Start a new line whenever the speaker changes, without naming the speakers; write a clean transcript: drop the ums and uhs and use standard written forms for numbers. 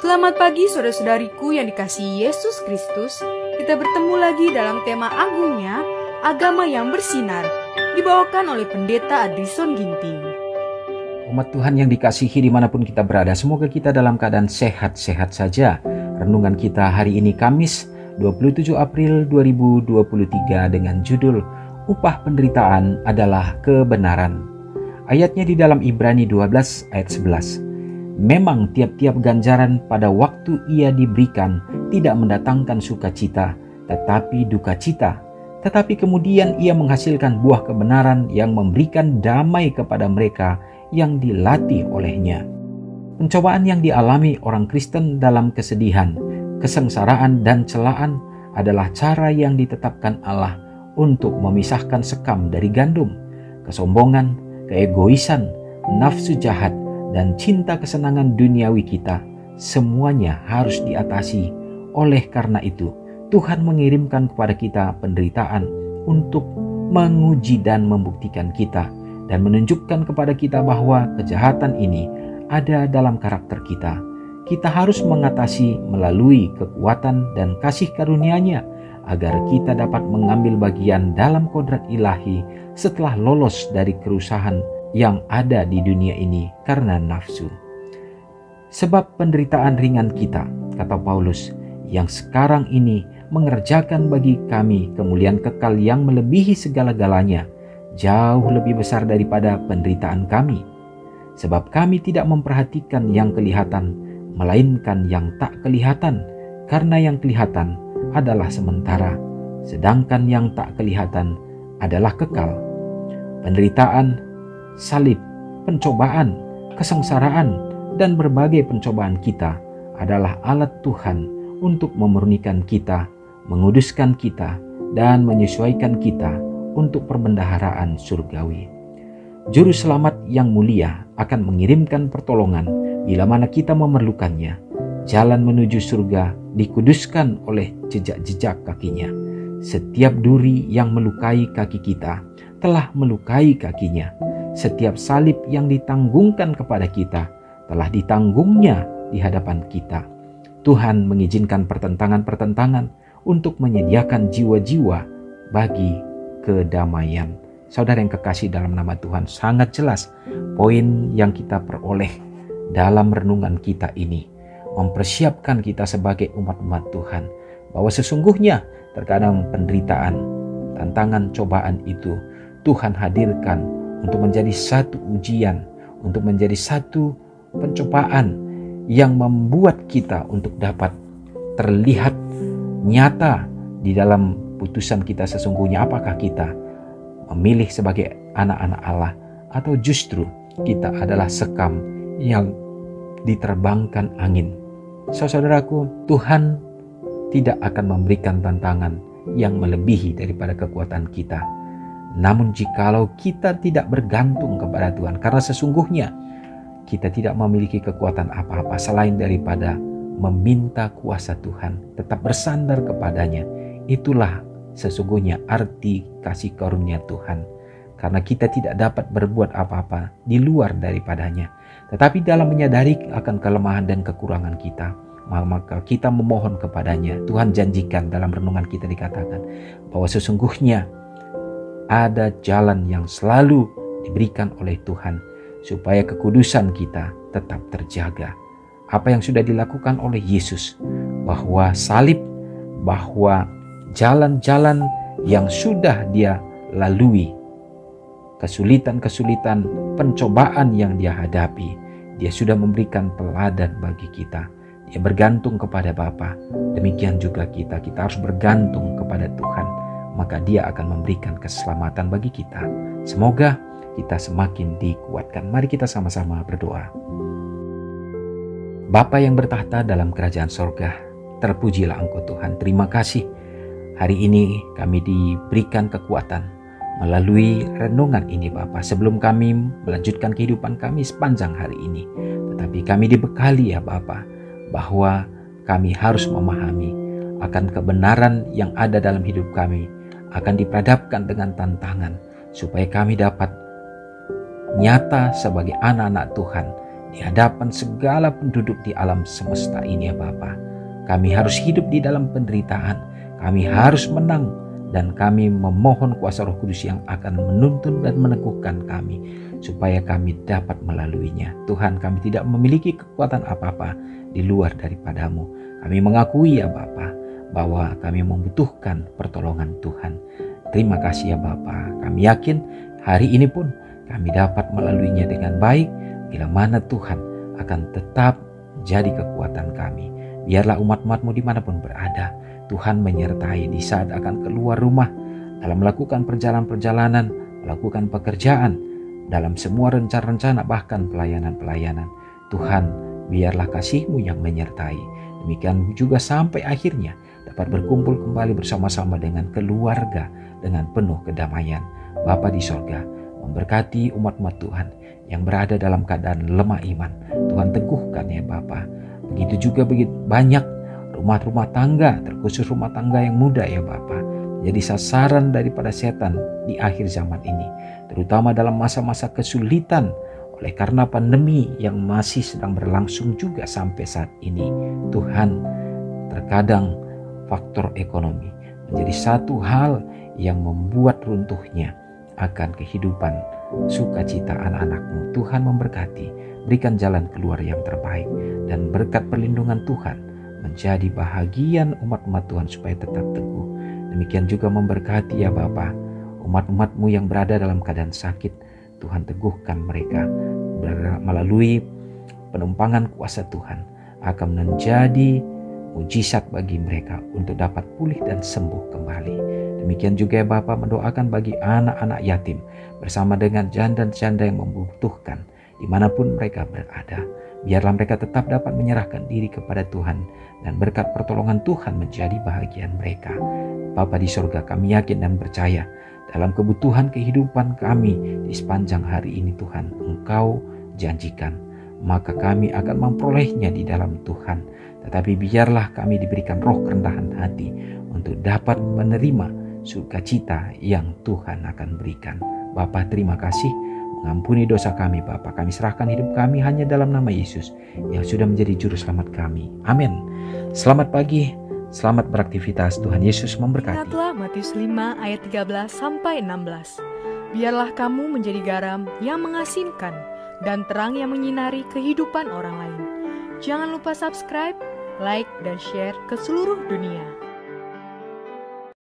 Selamat pagi saudara-saudariku yang dikasihi Yesus Kristus. Kita bertemu lagi dalam tema agungnya, agama yang bersinar, dibawakan oleh Pendeta Adrison Ginting.
Umat Tuhan yang dikasihi dimanapun kita berada, semoga kita dalam keadaan sehat-sehat saja. Renungan kita hari ini Kamis 27 April 2023 dengan judul Upah Penderitaan adalah Kebenaran. Ayatnya di dalam Ibrani 12 ayat 11. Memang tiap-tiap ganjaran pada waktu ia diberikan tidak mendatangkan sukacita, tetapi duka cita. Tetapi kemudian ia menghasilkan buah kebenaran yang memberikan damai kepada mereka yang dilatih olehnya. Pencobaan yang dialami orang Kristen dalam kesedihan, kesengsaraan, dan celaan adalah cara yang ditetapkan Allah untuk memisahkan sekam dari gandum. Kesombongan, keegoisan, nafsu jahat, dan cinta kesenangan duniawi kita, semuanya harus diatasi. Oleh karena itu, Tuhan mengirimkan kepada kita penderitaan untuk menguji dan membuktikan kita, dan menunjukkan kepada kita bahwa kejahatan ini ada dalam karakter kita. Kita harus mengatasi melalui kekuatan dan kasih karunia-Nya, agar kita dapat mengambil bagian dalam kodrat ilahi setelah lolos dari kerusahan yang ada di dunia ini karena nafsu. Sebab penderitaan ringan kita, kata Paulus, yang sekarang ini mengerjakan bagi kami kemuliaan kekal yang melebihi segala-galanya, jauh lebih besar daripada penderitaan kami. Sebab kami tidak memperhatikan yang kelihatan, melainkan yang tak kelihatan, karena yang kelihatan adalah sementara, sedangkan yang tak kelihatan adalah kekal. Penderitaan, salib, pencobaan, kesengsaraan, dan berbagai pencobaan kita adalah alat Tuhan untuk memurnikan kita, menguduskan kita, dan menyesuaikan kita untuk perbendaharaan surgawi. Juru selamat yang mulia akan mengirimkan pertolongan bila mana kita memerlukannya. Jalan menuju surga dikuduskan oleh jejak-jejak kakinya. Setiap duri yang melukai kaki kita telah melukai kakinya. Setiap salib yang ditanggungkan kepada kita telah ditanggungnya di hadapan kita. Tuhan mengizinkan pertentangan-pertentangan untuk menyediakan jiwa-jiwa bagi kedamaian. Saudara yang kekasih dalam nama Tuhan, sangat jelas poin yang kita peroleh dalam renungan kita ini mempersiapkan kita sebagai umat-umat Tuhan, bahwa sesungguhnya terkadang penderitaan, tantangan, cobaan itu Tuhan hadirkan untuk menjadi satu ujian, untuk menjadi satu pencobaan yang membuat kita untuk dapat terlihat nyata di dalam putusan kita sesungguhnya, apakah kita memilih sebagai anak-anak Allah atau justru kita adalah sekam yang diterbangkan angin. Saudaraku, Tuhan tidak akan memberikan tantangan yang melebihi daripada kekuatan kita. Namun jikalau kita tidak bergantung kepada Tuhan, karena sesungguhnya kita tidak memiliki kekuatan apa-apa selain daripada meminta kuasa Tuhan, tetap bersandar kepadanya. Itulah sesungguhnya arti kasih karunia Tuhan. Karena kita tidak dapat berbuat apa-apa di luar daripadanya. Tetapi dalam menyadari akan kelemahan dan kekurangan kita, maka kita memohon kepadanya. Tuhan janjikan dalam renungan kita dikatakan bahwa sesungguhnya ada jalan yang selalu diberikan oleh Tuhan supaya kekudusan kita tetap terjaga. Apa yang sudah dilakukan oleh Yesus, bahwa salib, bahwa jalan-jalan yang sudah dia lalui, kesulitan-kesulitan, pencobaan yang dia hadapi, dia sudah memberikan teladan bagi kita. Dia bergantung kepada Bapa. Demikian juga kita harus bergantung kepada Tuhan, maka dia akan memberikan keselamatan bagi kita. Semoga kita semakin dikuatkan. Mari kita sama-sama berdoa. Bapa yang bertahta dalam kerajaan sorga, terpujilah Engkau Tuhan. Terima kasih hari ini kami diberikan kekuatan melalui renungan ini Bapa. Sebelum kami melanjutkan kehidupan kami sepanjang hari ini, tetapi kami dibekali ya Bapa, bahwa kami harus memahami akan kebenaran yang ada dalam hidup kami, akan diperhadapkan dengan tantangan supaya kami dapat nyata sebagai anak-anak Tuhan di hadapan segala penduduk di alam semesta ini ya Bapa. Kami harus hidup di dalam penderitaan, kami harus menang, dan kami memohon kuasa Roh Kudus yang akan menuntun dan meneguhkan kami supaya kami dapat melaluinya. Tuhan, kami tidak memiliki kekuatan apa-apa di luar daripadamu. Kami mengakui ya Bapa bahwa kami membutuhkan pertolongan Tuhan. Terima kasih ya Bapa. Kami yakin hari ini pun kami dapat melaluinya dengan baik, bila mana Tuhan akan tetap jadi kekuatan kami. Biarlah umat-umat-Mu dimanapun berada, Tuhan menyertai di saat akan keluar rumah, dalam melakukan perjalanan-perjalanan, melakukan pekerjaan, dalam semua rencana-rencana bahkan pelayanan-pelayanan. Tuhan, biarlah kasih-Mu yang menyertai. Demikian juga sampai akhirnya dapat berkumpul kembali bersama-sama dengan keluarga dengan penuh kedamaian. Bapa di sorga, memberkati umat-umat Tuhan yang berada dalam keadaan lemah iman. Tuhan teguhkan ya Bapa. Begitu juga banyak rumah-rumah tangga, terkhusus rumah tangga yang muda ya Bapa, jadi sasaran daripada setan di akhir zaman ini, terutama dalam masa-masa kesulitan oleh karena pandemi yang masih sedang berlangsung juga sampai saat ini. Tuhan, terkadang faktor ekonomi menjadi satu hal yang membuat runtuhnya akan kehidupan sukacita anak-anak-Mu. Tuhan memberkati, berikan jalan keluar yang terbaik, dan berkat perlindungan Tuhan menjadi bahagian umat-umat Tuhan supaya tetap teguh. Demikian juga memberkati ya Bapa umat-umat-Mu yang berada dalam keadaan sakit. Tuhan teguhkan mereka melalui penumpangan kuasa Tuhan akan menjadi mujizat bagi mereka untuk dapat pulih dan sembuh kembali. Demikian juga ya Bapa mendoakan bagi anak-anak yatim bersama dengan janda-janda yang membutuhkan dimanapun mereka berada. Biarlah mereka tetap dapat menyerahkan diri kepada Tuhan dan berkat pertolongan Tuhan menjadi bahagian mereka. Bapa di surga, kami yakin dan percaya dalam kebutuhan kehidupan kami di sepanjang hari ini Tuhan, Engkau janjikan, maka kami akan memperolehnya di dalam Tuhan. Tetapi biarlah kami diberikan roh kerendahan hati untuk dapat menerima sukacita yang Tuhan akan berikan. Bapa, terima kasih. Mengampuni dosa kami Bapa. Kami serahkan hidup kami hanya dalam nama Yesus yang sudah menjadi juru selamat kami. Amin. Selamat pagi, selamat beraktivitas. Tuhan Yesus memberkati.
Ingatlah Matius 5 ayat 13-16. Biarlah kamu menjadi garam yang mengasinkan dan terang yang menyinari kehidupan orang lain. Jangan lupa subscribe, like, dan share ke seluruh dunia.